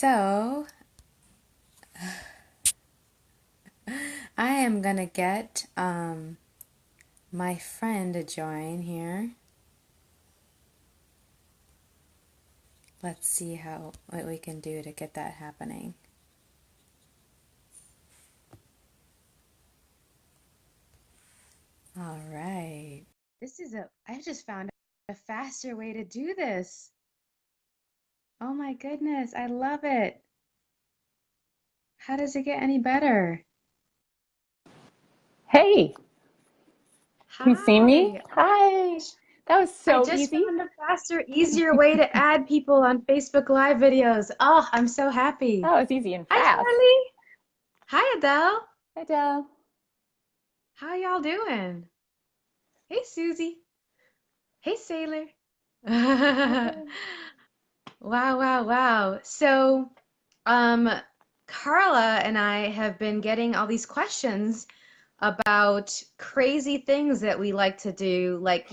So, I am gonna get my friend to join here. Let's see what we can do to get that happening. All right. I just found a faster way to do this. Oh my goodness, I love it. How does it get any better? Hey, can you see me? Hi. Hi. That was I so just easy. found a faster, easier way to add people on Facebook Live videos. Oh, I'm so happy. That was easy and Hi, fast. Charlie. Hi, Adele. Hi, Del. How y'all doing? Hey, Susie. Hey, Sailor. Wow, wow, wow. Um, Karla and I have been getting all these questions about crazy things that we like to do, like,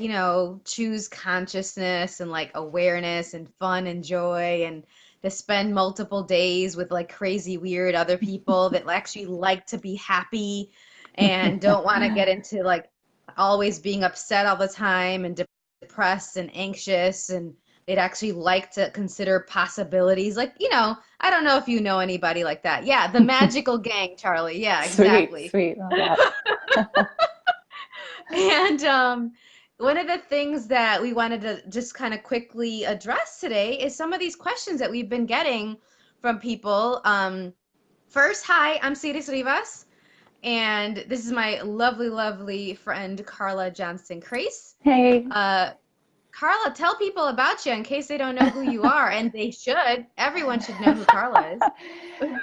choose consciousness and like awareness and fun and joy and to spend multiple days with like crazy, weird other people that actually like to be happy and don't want to get into like always being upset all the time and depressed and anxious and they'd actually like to consider possibilities. Like, I don't know if you know anybody like that. Yeah, the magical gang, Charlie. Yeah, Sweet, exactly. sweet. Love that. And one of the things that we wanted to just kind of quickly address today is some of these questions that we've been getting from people. First, hi, I'm Siris Rivas, and this is my lovely, lovely friend, Karla Johnston-Krase. Hey. Uh, Karla, tell people about you in case they don't know who you are, and they should. Everyone should know who Karla is.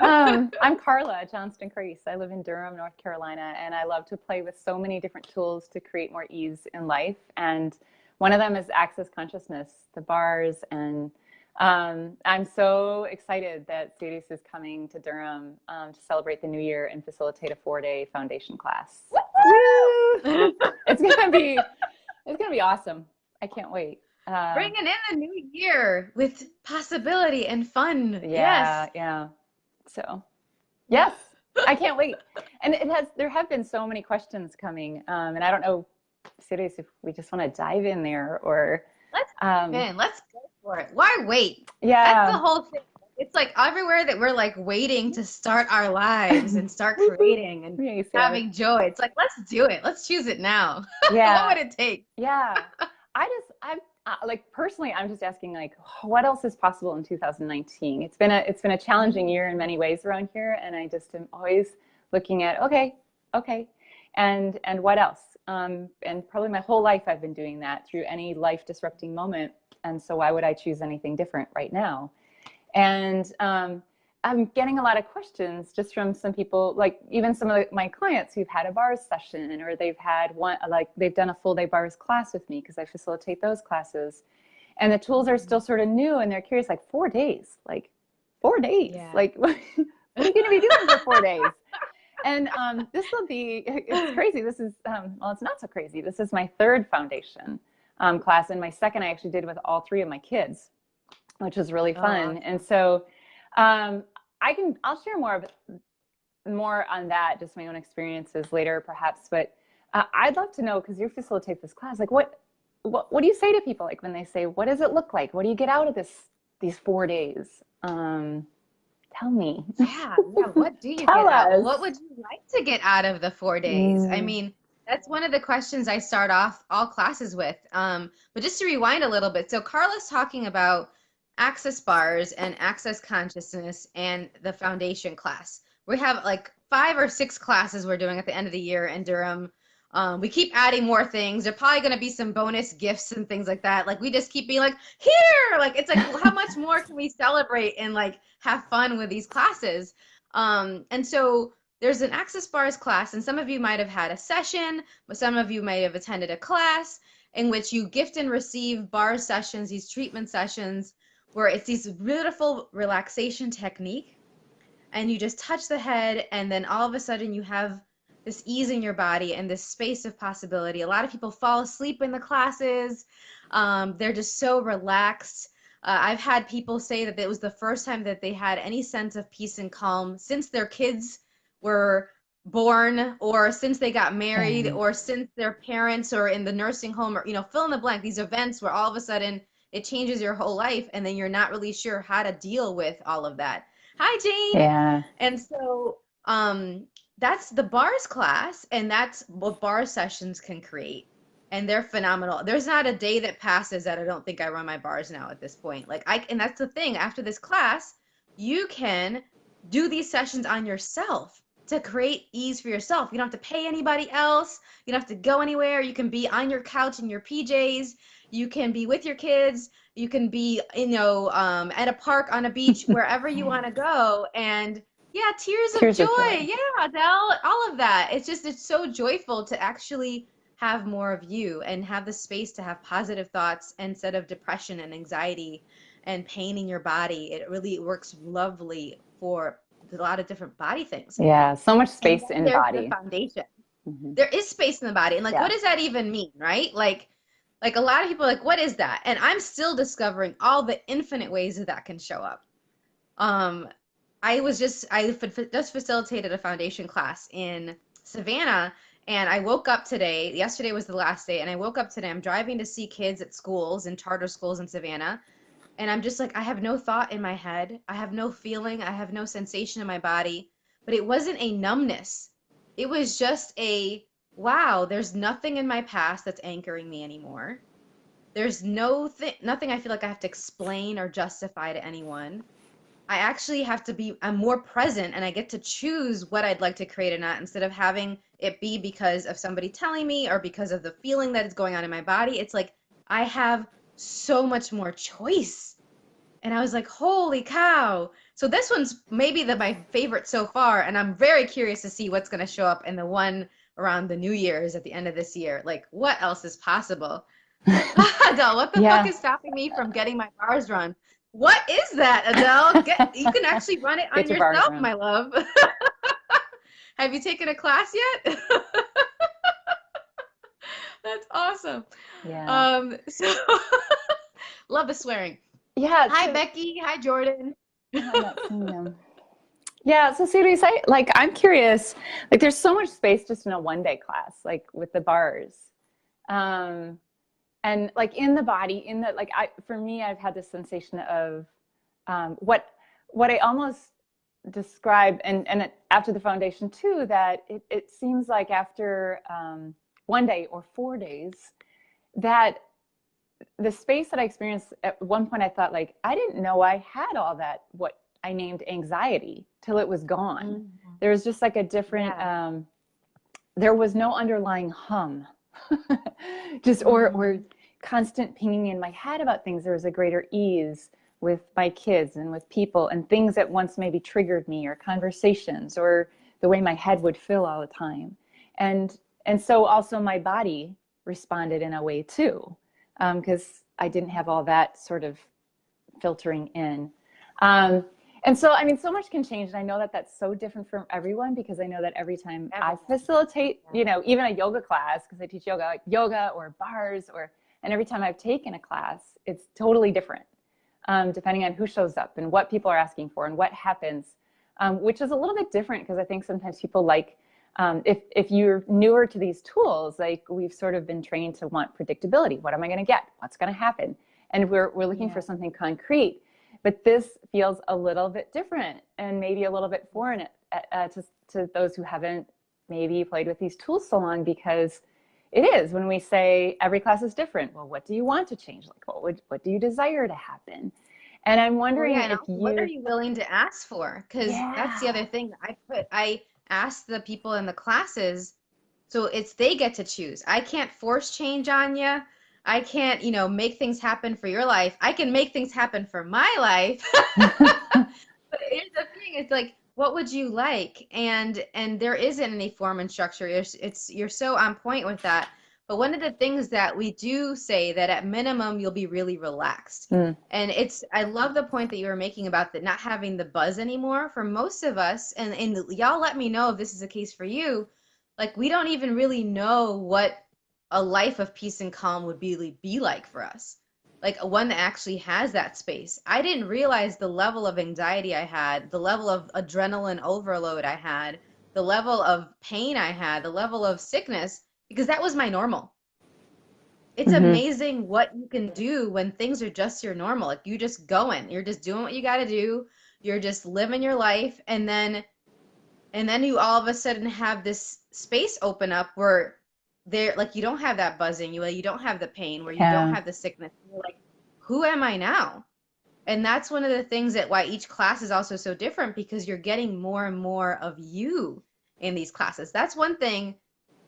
I'm Karla Johnston-Krase. I live in Durham, North Carolina, and I love to play with so many different tools to create more ease in life. And one of them is access consciousness, the bars. And I'm so excited that Siris is coming to Durham to celebrate the new year and facilitate a 4-day foundation class. Woo! Woo! It's gonna be awesome. I can't wait. Bringing in the new year with possibility and fun. Yeah, Yes. yeah. So, yes, I can't wait. And there have been so many questions coming. And I don't know, Sirius, if we just want to dive in there or, Let's dive um, in. Let's go for it. Why wait? That's the yeah. whole thing. It's like everywhere that we're like waiting to start our lives and start Whoop, whoop. creating and Yes, yes. having joy. It's like, let's do it. Let's choose it now. What Yeah, would it take? yeah. I'm like personally, I'm just asking like, what else is possible in 2019? It's been a challenging year in many ways around here, and I just am always looking at okay, and what else? And probably my whole life I've been doing that through any life disrupting moment, and so why would I choose anything different right now? And I'm getting a lot of questions just from some people, like even some of my clients who've had a bars session or they've had one, like they've done a full day bars class with me because I facilitate those classes. And the tools are still sort of new and they're curious, like 4 days, like 4 days, Yeah. like what are you going to be doing for 4 days? And this will be, it's crazy. This is, well, it's not so crazy. This is my third foundation class. And my second I actually did with all three of my kids, which was really Oh, fun. And awesome. so um, I'll share more on that, just my own experiences later, perhaps. But I'd love to know, because you facilitate this class, like what do you say to people, like when they say, what does it look like? What do you get out of these 4 days? Tell me. Yeah, yeah. What do you Tell get out? us. What would you like to get out of the 4 days? I Mm, mean, that's one of the questions I start off all classes with. But just to rewind a little bit, so Carla's talking about access bars and access consciousness and the foundation class. We have like 5 or 6 classes we're doing at the end of the year in Durham. We keep adding more things. There are probably going to be some bonus gifts and things like that. Like we just keep being like, here, like it's like how much more can we celebrate and like have fun with these classes? And so there's an access bars class, and some of you might have had a session, but some of you may have attended a class in which you gift and receive bar sessions, these treatment sessions, where it's these beautiful relaxation technique and you just touch the head and then all of a sudden you have this ease in your body and this space of possibility. A lot of people fall asleep in the classes. They're just so relaxed. I've had people say that it was the first time that they had any sense of peace and calm since their kids were born, or since they got married, Yeah. or since their parents or in the nursing home, or fill in the blank, these events where all of a sudden it changes your whole life and then you're not really sure how to deal with all of that. Hi, Jane. Yeah. And so that's the bars class, and that's what bar sessions can create. And they're phenomenal. There's not a day that passes that I don't think I run my bars now at this point. And that's the thing. After this class, you can do these sessions on yourself to create ease for yourself. You don't have to pay anybody else. You don't have to go anywhere. You can be on your couch in your PJs. You can be with your kids. You can be, at a park, on a beach, wherever you want to go. And yeah, tears of Tears joy. of joy. Yeah, Adele, all of that. It's so joyful to actually have more of you and have the space to have positive thoughts instead of depression and anxiety and pain in your body. It really works lovely for a lot of different body things. Yeah. So much And space then in there's the body. foundation. Hmm. There is space in the body. And Yeah. what does that even mean, right? Like a lot of people are like, what is that? And I'm still discovering all the infinite ways that can show up. Um, I just facilitated a foundation class in Savannah, and I woke up today. Yesterday was the last day, and I woke up today. I'm driving to see kids at schools and charter schools in Savannah, and I'm just like, I have no thought in my head. I have no feeling. I have no sensation in my body. But it wasn't a numbness. It was just wow, there's nothing in my past that's anchoring me anymore. There's nothing I feel like I have to explain or justify to anyone. I actually I'm more present, and I get to choose what I'd like to create or not, instead of having it be because of somebody telling me or because of the feeling that is going on in my body. It's like I have so much more choice. And I was like, holy cow. So this one's maybe my favorite so far, and I'm very curious to see what's going to show up in the one around the New Year's at the end of this year. Like, what else is possible? Adele, what the fuck Yeah. is stopping me from getting my bars run? What is that, Adele? You can actually run it on Get your bars yourself, run. my love. Have you taken a class yet? That's awesome. Yeah. So love the swearing. Yeah. Hi, Becky. Hi, Jordan. I'm not seeing them. Yeah. So Siris, I'm curious, like there's so much space just in a 1-day class, like with the bars. And like in the body, for me, I've had this sensation of what I almost describe, and after the foundation too, that it seems like after 1 day or 4 days, that the space that I experienced at one point, I thought like, I didn't know I had all that, what I named anxiety, till it was gone. Mm-hmm. There was just like a different, there was no underlying hum, just, or constant pinging in my head about things. There was a greater ease with my kids and with people and things that once maybe triggered me, or conversations, or the way my head would fill all the time. And so also my body responded in a way too, because I didn't have all that sort of filtering in. And so, I mean, so much can change. And I know that that's so different from everyone, because I know that every time I facilitate, even a yoga class, because I teach yoga, like yoga or bars, and every time I've taken a class, it's totally different, depending on who shows up and what people are asking for and what happens, which is a little bit different, because I think sometimes people like, if you're newer to these tools, like we've sort of been trained to want predictability. What am I going to get? What's going to happen? And we're looking for something concrete. But this feels a little bit different, and maybe a little bit foreign to those who haven't maybe played with these tools so long, because it is, when we say every class is different. Well, what do you want to change? Like, what do you desire to happen? And I'm wondering what are you willing to ask for? Because that's the other thing. I asked the people in the classes, so they get to choose. I can't force change on you. I can't, make things happen for your life. I can make things happen for my life. But here's the thing, it's like, what would you like? And there isn't any form and structure. You're so on point with that. But one of the things that we do say, that at minimum you'll be really relaxed. And I love the point that you were making about not having the buzz anymore for most of us. And y'all let me know if this is the case for you. Like, we don't even really know what a life of peace and calm would be like for us. like one that actually has that space. I didn't realize the level of anxiety I had, the level of adrenaline overload I had, the level of pain I had, the level of sickness, because that was my normal. It's Hmm. amazing what you can do when things are just your normal. Like you just going, you're just doing what you got to do. You're just living your life, and then you all of a sudden have this space open up where there, like, you don't have that buzzing, you don't have the pain, where you don't Yeah. have the sickness. You're like, who am I now? And that's one of the things that why each class is also so different, because you're getting more and more of you in these classes. That's one thing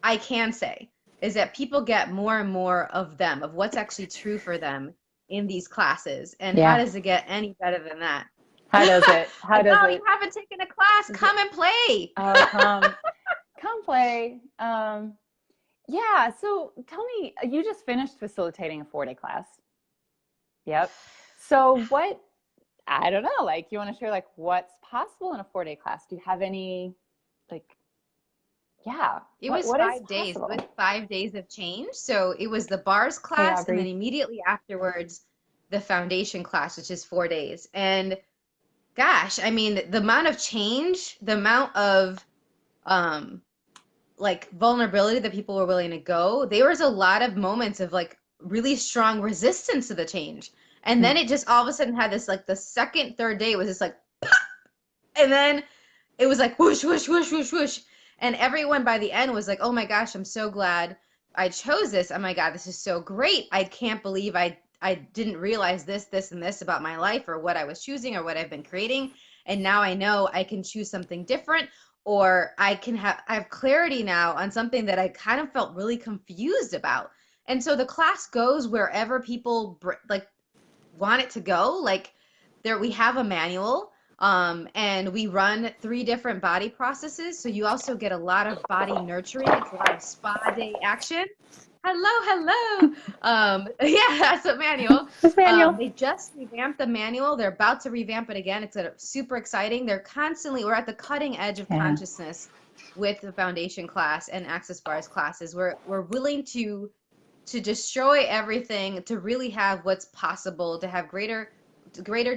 I can say, is that people get more and more of them, of what's actually true for them in these classes. And how Yeah. does it get any better than that? How does it? How Like, does oh, you it? haven't taken a class, come and play. Oh, come play. Yeah. So tell me, you just finished facilitating a 4-day class. Yep. So what, I don't know, like you want to share like what's possible in a 4-day class? Do you have any like, yeah, It was what is 5 days. It possible? was 5 days of change. So it was the bars Hey, class, and then Aubrey. immediately afterwards, the foundation class, which is 4 days. And gosh, I mean, the amount of change, the amount of um like vulnerability that people were willing to go, there was a lot of moments of like really strong resistance to the change. And Hmm. then it just all of a sudden had this, like, the second, third day, it was just like, and then it was like whoosh, whoosh, whoosh, whoosh, whoosh. And everyone by the end was like, oh my gosh, I'm so glad I chose this. Oh my God, this is so great. I can't believe I didn't realize this, and this about my life, or what I was choosing, or what I've been creating. And now I know I can choose something different, or I have clarity now on something that I kind of felt really confused about. And so the class goes wherever people like want it to go. Like, there we have a manual, and we run 3 different body processes. So you also get a lot of body nurturing. It's a lot of spa day action. Hello, hello. Yeah, that's a manual. Miss Manual. They just revamped the manual. They're about to revamp it again. It's super exciting. We're at the cutting edge of Yeah. consciousness with the foundation class and access bars classes. We're willing to destroy everything, to really have what's possible, to have greater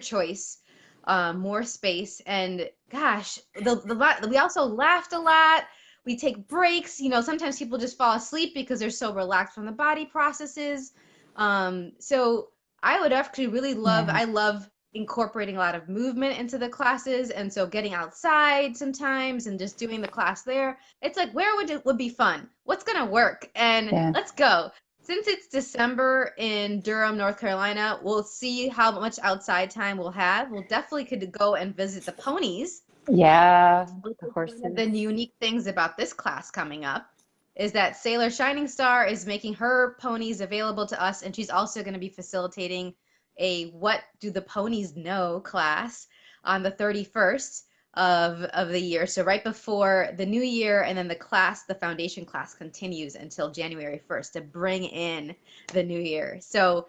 choice, more space. And gosh, we also laughed a lot. We take breaks. Sometimes people just fall asleep because they're so relaxed from the body processes. So I would actually really Yeah. I love incorporating a lot of movement into the classes. And so getting outside sometimes and just doing the class there. It's like, where would be fun? What's going to work? And Yeah. let's go. Since it's December in Durham, North Carolina, we'll see how much outside time we'll have. We'll definitely could go and visit the ponies, Yeah. which The is one of the horses. unique things about this class coming up, is that Sailor Shining Star is making her ponies available to us, and she's also going to be facilitating a What Do the Ponies Know class on the 31st of the year. So right before the new year, and then the foundation class continues until January 1st to bring in the new year. So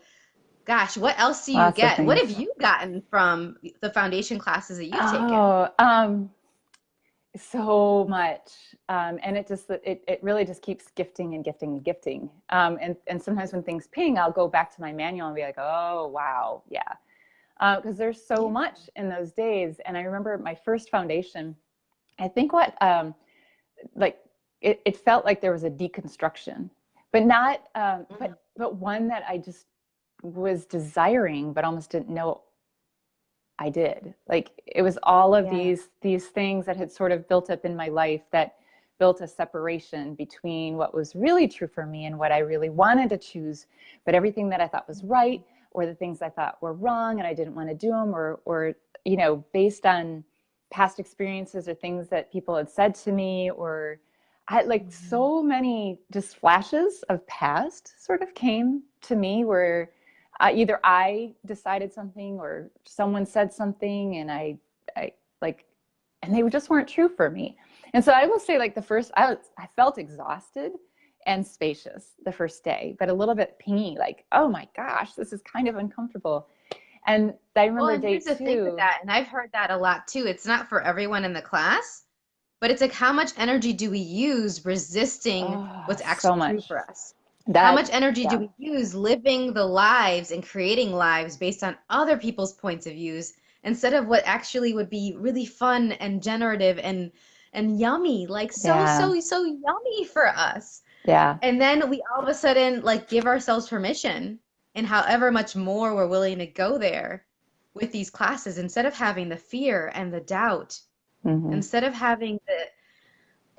gosh, what else do you Lots of get? What have things. you gotten from the foundation classes that you've taken? Oh, so much. And it really just keeps gifting and gifting and gifting. And sometimes when things ping, I'll go back to my manual and be like, oh, wow. Yeah. Because there's so Yeah. much in those days. And I remember my first foundation, I think like it felt like there was a deconstruction, but not, Mhm. but one that I just was desiring, but almost didn't know I did. Like it was all of Yeah. these things that had sort of built up in my life that built a separation between what was really true for me and what I really wanted to choose. But everything that I thought was right, or the things I thought were wrong and I didn't want to do them, or based on past experiences or things that people had said to me, or I had like Mhm. so many just flashes of past sort of came to me where either I decided something or someone said something, and I like, and they just weren't true for me. And so I will say, like I felt exhausted and spacious the first day, but a little bit pingy, like, oh my gosh, this is kind of uncomfortable. And I Well, remember and day here's the thing with two. that, and I've heard that a lot too. It's not for everyone in the class, but it's like, how much energy do we use resisting Oh, what's so actually true much. for us? How That, much energy do yeah, we use living the lives and creating lives based on other people's points of views instead of what actually would be really fun and generative and yummy, like yeah, so yummy for us. yeah. And then we all of a sudden like give ourselves permission and however much more we're willing to go there with these classes instead of having the fear and the doubt, Hmm. instead of having the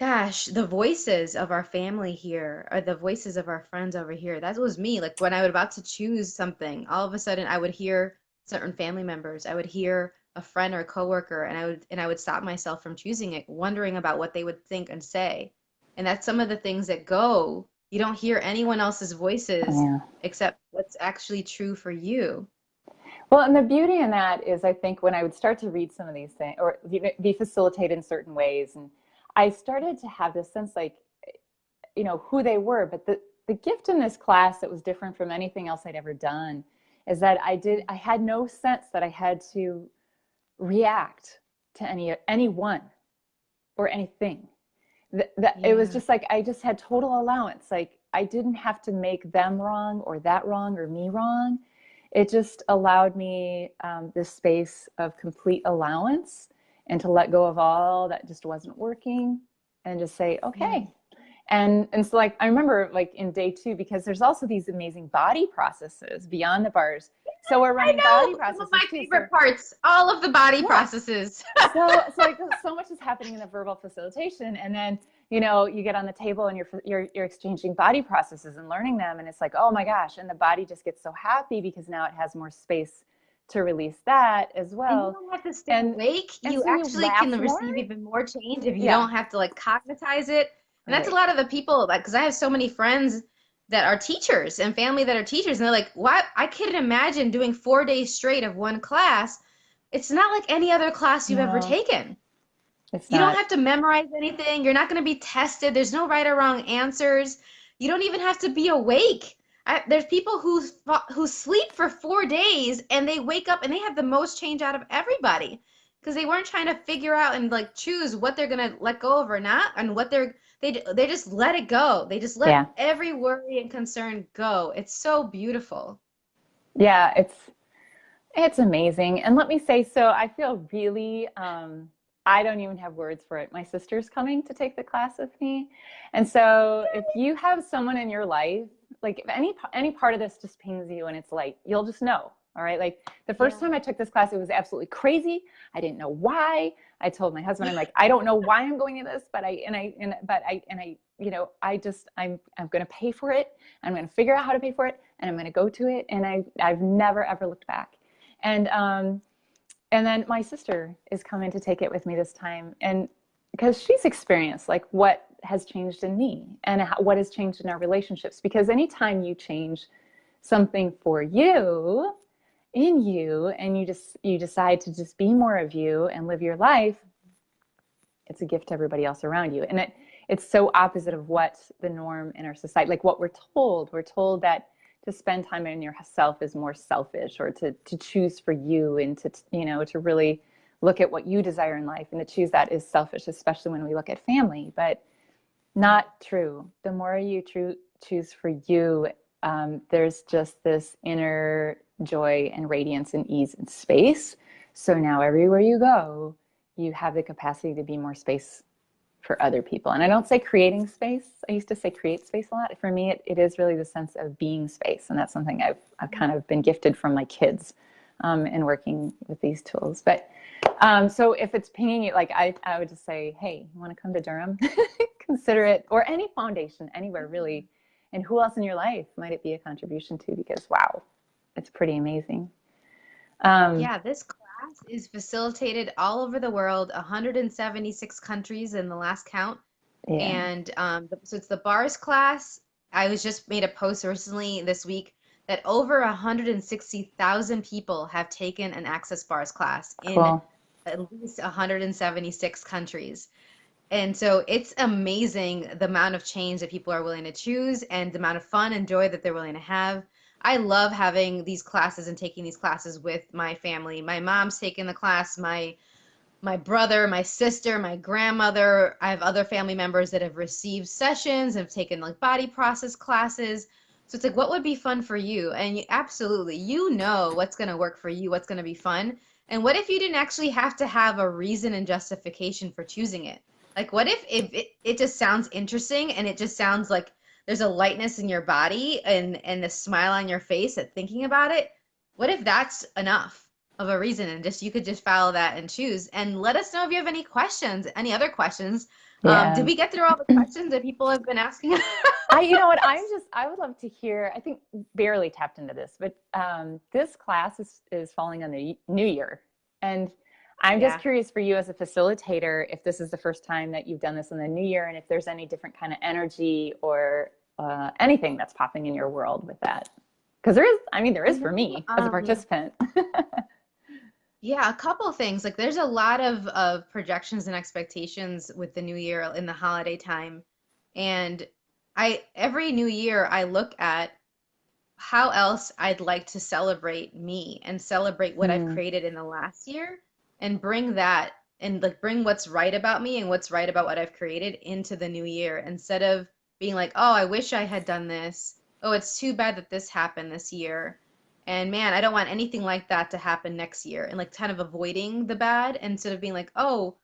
gosh, the voices of our family here, or the voices of our friends over here. That was me. Like when I was about to choose something, all of a sudden I would hear certain family members. I would hear a friend or a coworker, and I would stop myself from choosing it, wondering about what they would think and say. And that's some of the things that go. You don't hear anyone else's voices Yeah. except what's actually true for you. Well, and the beauty in that is, I think when I would start to read some of these things or be facilitated in certain ways, and I started to have this sense like, who they were. But the gift in this class that was different from anything else I'd ever done is that I had no sense that I had to react to anyone or anything. That it was Yeah. just like I just had total allowance. Like I didn't have to make them wrong or that wrong or me wrong. It just allowed me this space of complete allowance and to let go of all that just wasn't working and just say, Yeah. okay. And so like I remember like in day 2, because there's also these amazing body processes beyond the bars. So we're I running body know. Some of processes my too. So favorite parts, all of the body yeah, processes. so like so much is happening in the verbal facilitation, and then you get on the table and you're exchanging body processes and learning them, and it's like, oh my gosh, and the body just gets so happy because now it has more space to release that as And you well. don't have to stay and awake. and You so you actually can laugh more. receive even more change if you Yeah, don't have to like cognitize it. And that's a right. lot of the people, like, because I have so many friends that are teachers and family that are teachers, and they're like, "What? I couldn't imagine doing 4 days straight of one class. It's not like any other class you've ever No, taken. it's You don't not. have to memorize anything. You're not going to be tested. There's no right or wrong answers. You don't even have to be awake. There's people who sleep for 4 days and they wake up and they have the most change out of everybody because they weren't trying to figure out and like choose what they're going to let go of or not, and what they just let it go. They just let Yeah, every worry and concern go. It's so beautiful. yeah, it's amazing. And let me say, so I feel really, I don't even have words for it. My sister's coming to take the class with me. And so if you have someone in your life, like if any part of this just pings you and it's like, you'll just know. All right. Like the first Yeah. time I took this class, it was absolutely crazy. I didn't know why. I told my husband, I'm like, I don't know why I'm going to this, but I'm going to pay for it. I'm going to figure out how to pay for it, and I'm going to go to it. And I've never, ever looked back. And and then my sister is coming to take it with me this time, and because she's experienced like what has changed in me and what has changed in our relationships. Because anytime you change something for you in you, and you decide to just be more of you and live your life, it's a gift to everybody else around you. And it's so opposite of what the norm in our society, like what we're told that to spend time in yourself is more selfish, or to choose for you, and to really look at what you desire in life, and to choose that is selfish, especially when we look at family. But not true. The more you choose for you, there's just this inner joy and radiance and ease and space. So now everywhere you go, you have the capacity to be more space for other people. And I don't say creating space. I used to say create space a lot. For me, it is really the sense of being space. And that's something I've kind of been gifted from my kids in working with these tools. But so if it's pinging you, like I would just say, hey, you want to come to Durham? Consider it, or any foundation, anywhere really. And who else in your life might it be a contribution to? Because wow, it's pretty amazing. Um, Yeah, this class is facilitated all over the world, 176 countries in the last count. yeah, And so it's the bars class. I was just made a post recently this week that over 160,000 people have taken an Access Bars class in cool. at least 176 countries. And so it's amazing the amount of change that people are willing to choose and the amount of fun and joy that they're willing to have. I love having these classes and taking these classes with my family. My mom's taken the class. My my brother, my sister, my grandmother. I have other family members that have received sessions, have taken like body process classes. So it's like, what would be fun for you? And you, absolutely, you know what's going to work for you, what's going to be fun. And what if you didn't actually have to have a reason and justification for choosing it? Like, what if it just sounds interesting and it just sounds like there's a lightness in your body and a smile on your face at thinking about it? What if that's enough of a reason and just you could just follow that and choose? And let us know if you have any questions, any other questions. Did Yeah. we get through all the questions that people have been asking? You know what, I would love to hear, I think barely tapped into this, but this class is falling on the new year. And I'm just Yeah. curious for you as a facilitator, if this is the first time that you've done this in the new year, and if there's any different kind of energy or anything that's popping in your world with that. Because there is, I mean, there is for me as a participant. Yeah, a couple things. Like there's a lot of projections and expectations with the new year in the holiday time. And I every new year I look at how else I'd like to celebrate me and celebrate what I've Mm, created in the last year and bring that and like bring what's right about me and what's right about what I've created into the new year instead of being like, oh, I wish I had done this. Oh, it's too bad that this happened this year. And man, I don't want anything like that to happen next year. And like kind of avoiding the bad instead of being like, oh,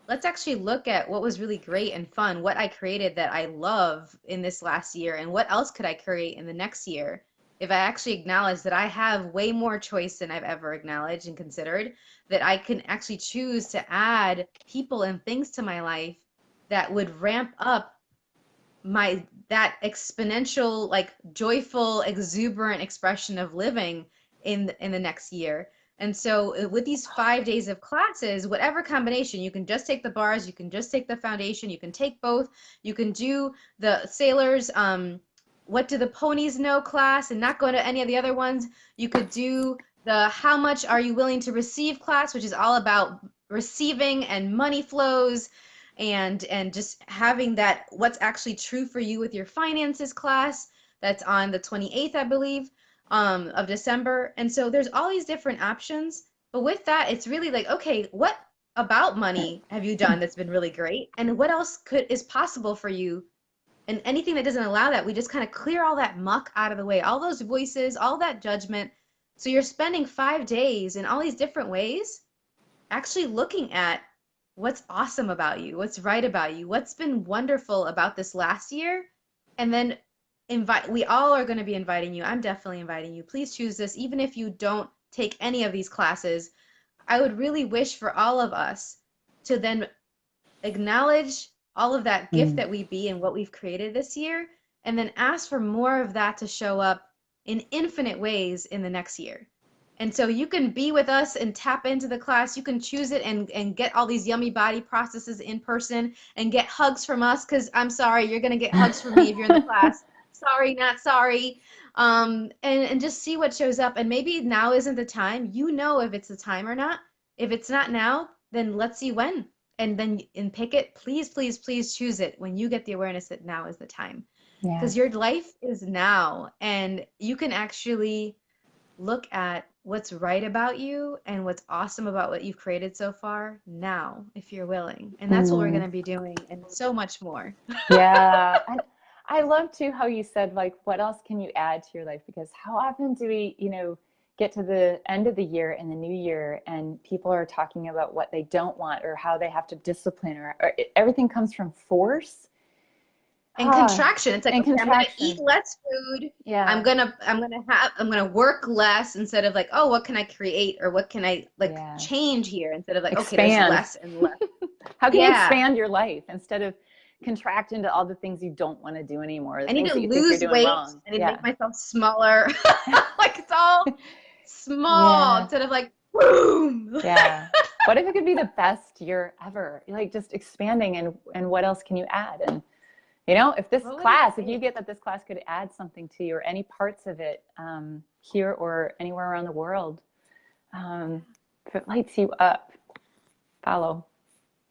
let's actually look at what was really great and fun, what I created that I love in this last year, and what else could I create in the next year. If I actually acknowledge that I have way more choice than I've ever acknowledged and considered, that I can actually choose to add people and things to my life that would ramp up my that exponential like joyful exuberant expression of living in the next year. And so with these 5 days of classes, whatever combination, you can just take the bars, you can just take the foundation, you can take both, you can do the sailors what do the ponies know class and not go to any of the other ones. You could do the how much are you willing to receive class, which is all about receiving and money flows and just having that what's actually true for you with your finances class that's on the 28th, I believe, of December. And so there's all these different options. But with that, it's really like, okay, what about money have you done that's been really great? And what else could is possible for you? And anything that doesn't allow that, we just kind of clear all that muck out of the way, all those voices, all that judgment. So you're spending 5 days in all these different ways actually looking at what's awesome about you, what's right about you, what's been wonderful about this last year, and then invite, we all are going to be inviting you. I'm definitely inviting you. Please choose this, even if you don't take any of these classes. I would really wish for all of us to then acknowledge all of that gift mm, that we be and what we've created this year, and then ask for more of that to show up in infinite ways in the next year. And so you can be with us and tap into the class. You can choose it and get all these yummy body processes in person and get hugs from us because I'm sorry, you're going to get hugs from me if you're in the class. Sorry, not sorry. And just see what shows up. And maybe now isn't the time. You know if it's the time or not. If it's not now, then let's see when. And then and pick it. Please, please, please choose it when you get the awareness that now is the time. yeah. Because your life is now. And you can actually look at what's right about you and what's awesome about what you've created so far now, if you're willing. And that's what we're going Mm. to be doing and so much more. Yeah. And I love too how you said, like, what else can you add to your life? Because how often do we, get to the end of the year and the new year and people are talking about what they don't want or how they have to discipline or everything comes from force. And contraction. It's like, And okay, I'm gonna eat contraction. less food. Yeah. I'm gonna work less instead of like, oh, what can I create or what can I like Yeah. change here instead of like, okay, there's Expand. less and less. How can you Yeah. expand your life instead of contract into all the things you don't want to do anymore, the I need things to that you think you're lose doing weight. wrong? I need to Yeah. make myself smaller. Like it's all small Yeah. instead of like boom. Yeah. What if it could be the best year ever? Like just expanding and what else can you add? And if this What would it class, if you take? get that this class could add something to you or any parts of it here or anywhere around the world, if it lights you up, follow,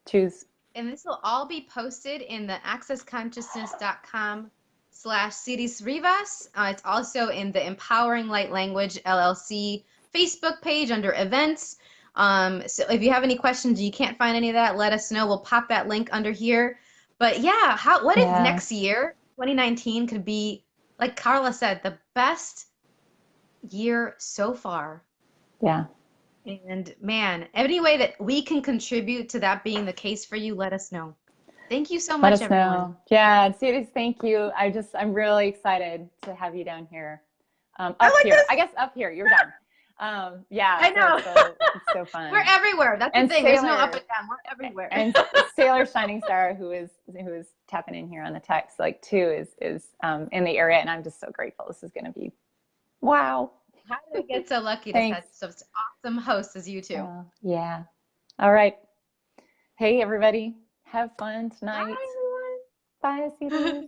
choose. And this will all be posted in the accessconsciousness.com/Siris Rivas. It's also in the Empowering Light Language LLC Facebook page under events. So if you have any questions, you can't find any of that, let us know. We'll pop that link under here. But yeah, what if Yeah. next year, 2019, could be, like Karla said, the best year so far? Yeah. And man, any way that we can contribute to that being the case for you, let us know. Thank you so Let much, us everyone. know. Yeah, Siris, thank you. I'm really excited to have you down here. I Up like here. this. I guess up here. You're down. Yeah, I so know. it's so We're fun. everywhere. That's the And thing. There's no up Sailor and down. We're everywhere. and Sailor Shining Star, who is tapping in here on the text, like too, is in the area, and I'm just so grateful. This is going to be wow. How did I get so lucky to have Thanks. such awesome hosts as you two? Yeah. All right. Hey, everybody. Have fun Bye, tonight. everyone. Bye, Siris.